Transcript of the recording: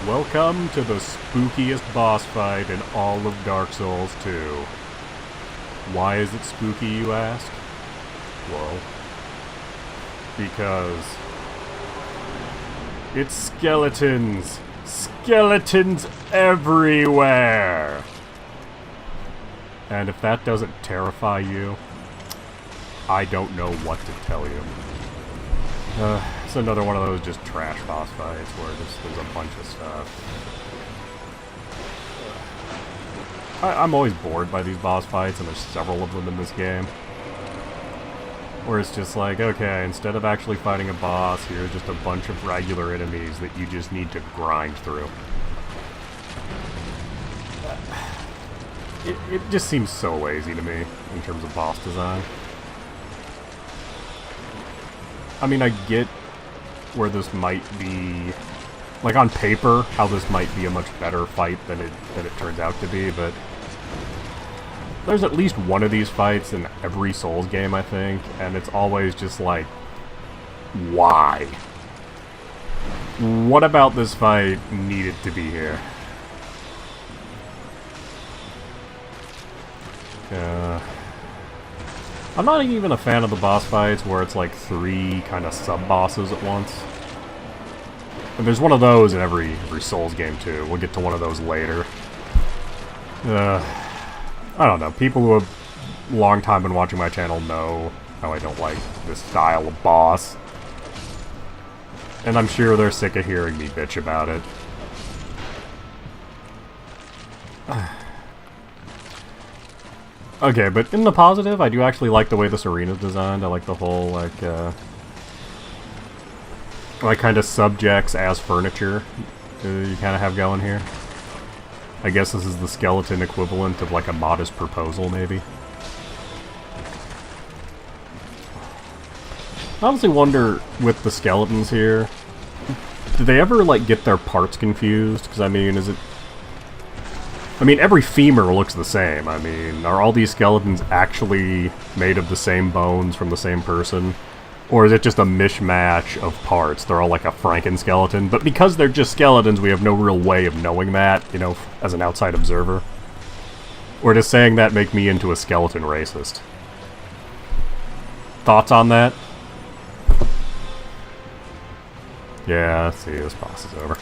Welcome to the spookiest boss fight in all of Dark Souls 2. Why is it spooky, you ask? Well, because it's skeletons! Skeletons everywhere! And if that doesn't terrify you, I don't know what to tell you. It's another one of those just trash boss fights where there's a bunch of stuff. I'm always bored by these boss fights, and there's several of them in this game. Where it's just like, okay, instead of actually fighting a boss, here's just a bunch of regular enemies that you just need to grind through. It just seems so lazy to me in terms of boss design. I mean, I get where this might be, like on paper, how this might be a much better fight than it turns out to be, but there's at least one of these fights in every Souls game, I think, and it's always just like, why? What about this fight needed to be here? I'm not even a fan of the boss fights where it's like 3 kind of sub-bosses at once. And there's one of those in every Souls game too. We'll get to one of those later. I don't know. People who have long time been watching my channel know how I don't like this style of boss. And I'm sure they're sick of hearing me bitch about it. Okay, but in the positive, I do actually like the way this arena is designed. I like the whole, like kind of subjects as furniture you kind of have going here. I guess this is the skeleton equivalent of, like, a modest proposal, maybe. I honestly wonder, with the skeletons here, do they ever, like, get their parts confused? Because, I mean, is it... I mean, every femur looks the same. I mean, are all these skeletons actually made of the same bones from the same person? Or is it just a mishmash of parts? They're all like a Frankenskeleton. But because they're just skeletons, we have no real way of knowing that, you know, as an outside observer. Or does saying that make me into a skeleton racist? Thoughts on that? Yeah, see, this boss is over.